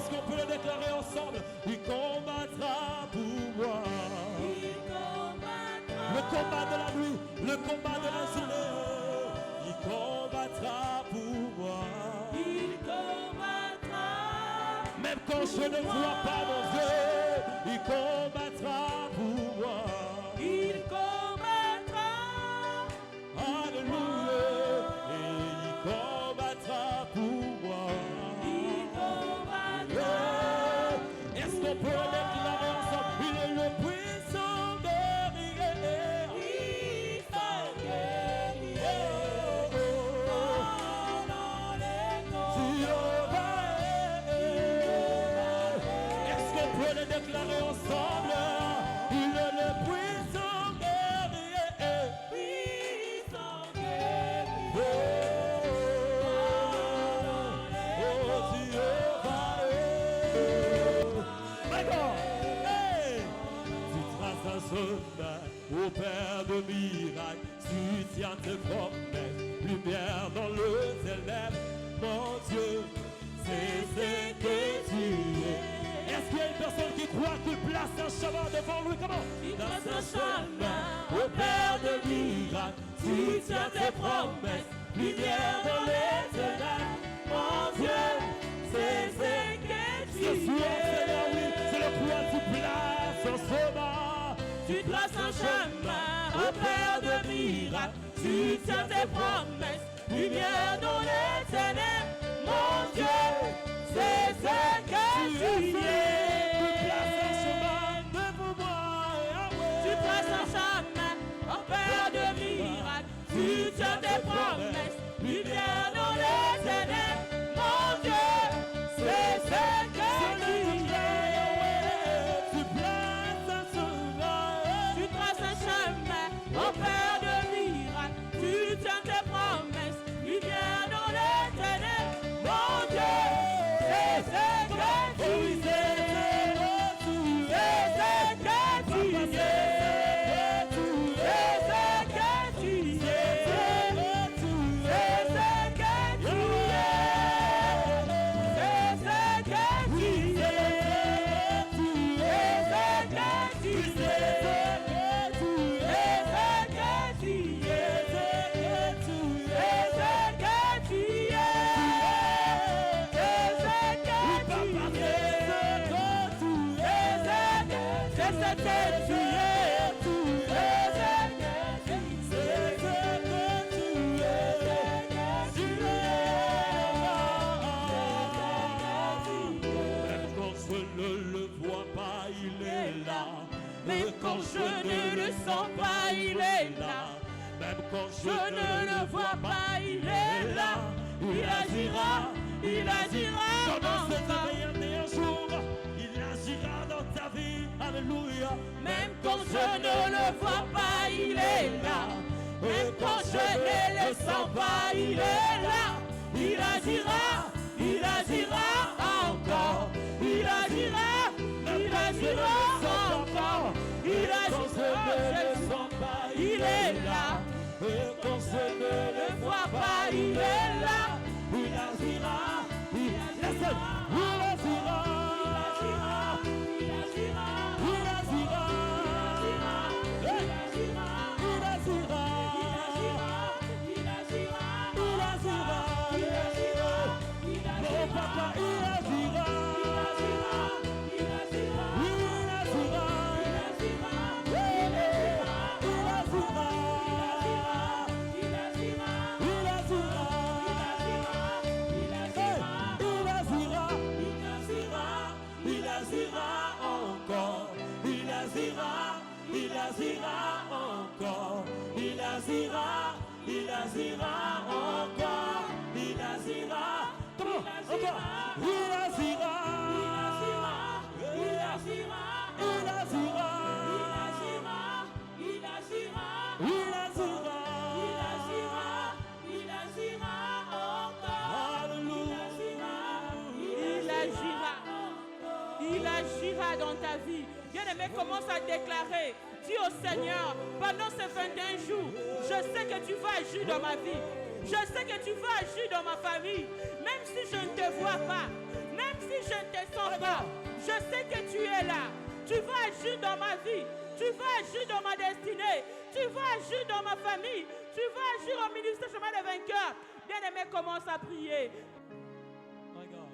Est-ce qu'on peut le déclarer ensemble? Il combattra pour moi. Il combattra. Le combat de la nuit, le combat de la journée. Il combattra pour moi. Il combattra. Même quand je ne vois pas mon Dieu, il combattra pour moi. Il combattra. Alléluia. Et il combattra pour moi. Il combattra. Est-ce qu'on peut le déclarer ensemble? Il est le puissant guerrier. Puissant guerrier. Dans les Est-ce qu'on peut le déclarer ensemble? Il est le puissant guerrier. puissant guerrier. Tu traces un chemin au Père de miracles, tu tiens tes promesses, lumière dans le ténèbre, mon Dieu, c'est ce que tu es. Est-ce qu'il y a une personne qui croit qu'il place un chemin devant lui? Comment? Tu traces un chemin Au Père de miracles, tu tiens tes promesses, lumière dans les ténèbres, mon Dieu, c'est ce que tu es. Seigneur, oui, c'est le point tu places en chemin. Tu traces un chemin au Père de miracles, tu tiens tes promesses, lumière dans les ténèbres, mon Dieu, c'est ce que tu es. Tu places un chemin devant moi, Yahweh. Tu traces un chemin au Père de miracles, tu tiens tes promesses, lumière dans les ténèbres, mon Dieu, c'est ce que tu es. Tu places un chemin. Tu traces un chemin au Père de miracles, tu tiens tes promesses, lumière dans les ténèbres, mon Dieu, c'est ce que tu es. C'est ce que tu es. C'est ce que tu es. C'est ce que tu es. C'est ce que tu es. C'est ce que tu es. Même quand je ne le sens pas, il est là. Même quand Je ne le vois pas, il est là. Il agira, il agira Comment se encore. réveiller un jour, il agira dans ta vie, alléluia. Même quand je ne le vois pas, il est là. Même quand je ne le sens pas, il est là. Il agira, il agira encore. Il agira, il agira encore. Il agira, il est là. Et quand je ne le Vois pas, il est là. il agira, il agira, il agira, Il agira, il agira, il agira, il agira, mon papa, il agira, il agira, il agira encore, il agira, il agira encore, il agira, comment, encore, il agira, il agira, il agira, il agira, il agira, il agira encore. alléluia, Il agira dans ta vie. Bien-aimé, commence à déclarer. Dis au Seigneur, pendant ces 21 jours, je sais que tu vas agir dans ma vie. Je sais que tu vas agir dans ma famille. Même si je ne te vois pas, même si je ne te sens Papa, je sais que tu es là. Tu vas agir dans ma vie. Tu vas agir dans ma destinée. Tu vas agir dans ma famille. Tu vas agir au ministère chemin des vainqueurs. Bien-aimé, commence à prier. My God.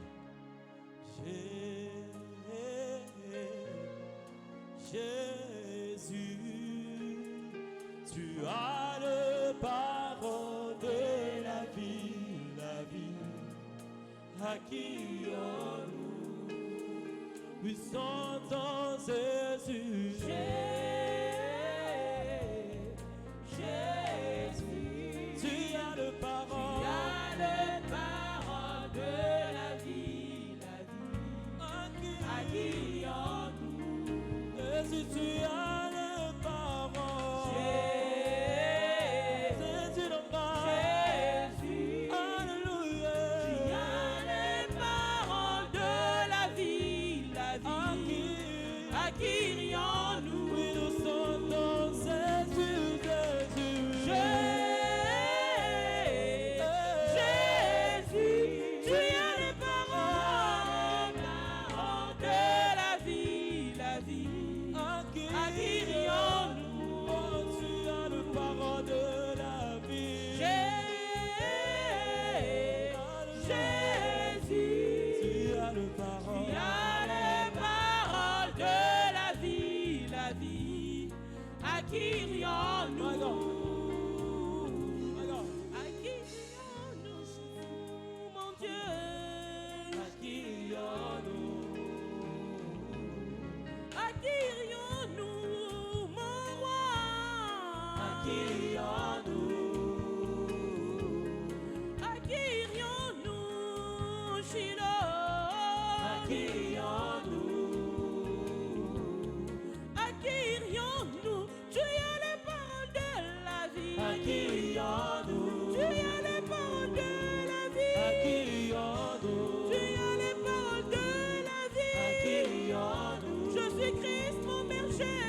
Jésus, tu as le parole de la vie, à qui nous puissant en Jésus. Jésus, Tu as le parole, tu as le parole de la vie, à qui en nous. Jésus, tu as le parole. Jésus, le parole. Jésus, Alléluia. tu as les paroles de la vie, à qui rions-nous. Oui, nous sommes dans Jésus, Jésus. Jésus, tu as les paroles de la vie, à qui rions-nous. Oh, tu as le parole de la vie. Jésus, Tu as le parole. tu as les paroles de la vie, à qui rions-nous. My God. My God. À qui rions-nous, mon Dieu? À qui rions-nous? À qui rions-nous, mon roi? À qui rions-nous? À qui rions-nous, Shiloh? À qui rions-nous? À qui rions-nous? Tu as les paroles de la vie. À qui rions-nous? Tu as les paroles de la vie. À qui rions-nous? Tu as les paroles de la À qui vie. rions-nous? Je suis Christ, mon berger.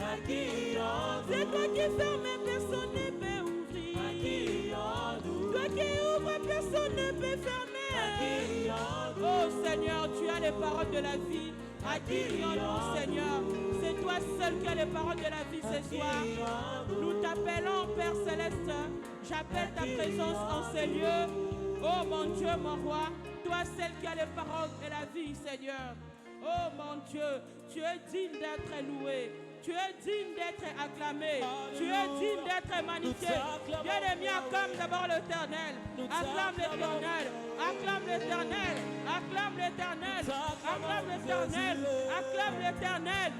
À qui rions-nous? C'est toi qui fermes, personne ne peut À ouvrir. qui rions-nous? Toi qui ouvres, personne ne peut fermer. À qui rions-nous? Oh Seigneur, tu as les paroles de la vie. À qui rions-nous, Seigneur? C'est toi seul qui as les paroles de la vie ce soir. Nous t'appelons, Père Céleste. J'appelle ta présence en ces lieux. Oh mon Dieu, mon roi, toi seul qui as les paroles de la vie, Seigneur. Oh mon Dieu, tu es digne d'être loué. Tu es digne d'être acclamé. Tu es digne d'être magnifié. Bien-aimé, acclame d'abord l'Éternel. Acclame l'Éternel. Acclame l'Éternel. Acclame l'Éternel. Acclame l'Éternel. Acclame l'Éternel.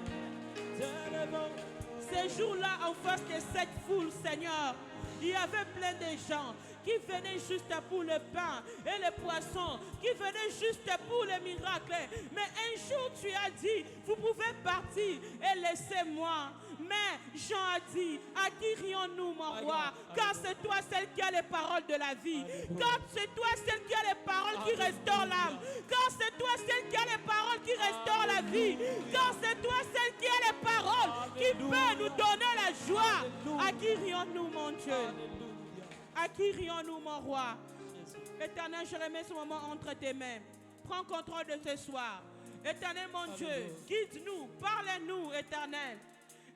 Ces jours-là, en face de cette foule, Seigneur, il y avait plein de gens qui venaient juste pour le pain et les poissons, qui venaient juste pour les miracles. Mais un jour, tu as dit, vous pouvez partir et laisser moi. Mais Jean a dit, à qui rions-nous, mon roi? Car c'est toi celle qui a les paroles de la vie. Car c'est toi celle qui a les paroles qui restaurent l'âme. Car c'est toi celle qui a les paroles qui restaurent la vie. Car c'est toi celle qui a les paroles qui peut nous donner la joie. À qui rions-nous, mon Dieu? À qui rions-nous, mon roi? Éternel, je remets ce moment entre tes mains. Prends contrôle de ce soir. Éternel, mon Dieu, guide-nous, parle-nous, Éternel.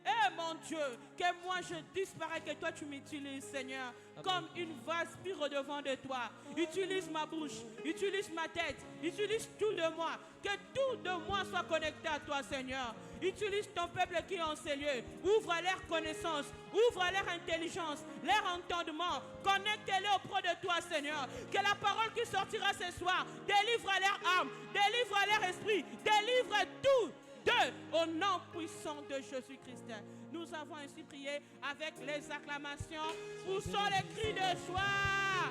Eh mon Dieu, que moi je disparais, que toi tu m'utilises, Seigneur, comme une vase pure devant de toi. Utilise ma bouche, utilise ma tête, utilise tout de moi. Que tout de moi soit connecté à toi, Seigneur. Utilise ton peuple qui est en ces lieux. Ouvre leur connaissance, ouvre leur intelligence, leur entendement. Connecte-les auprès de toi, Seigneur. Que la parole qui sortira ce soir délivre leur âme, délivre leur esprit, délivre tout. Au nom puissant de Jésus-Christ. Nous avons ainsi prié avec les acclamations. Poussons les cris de joie.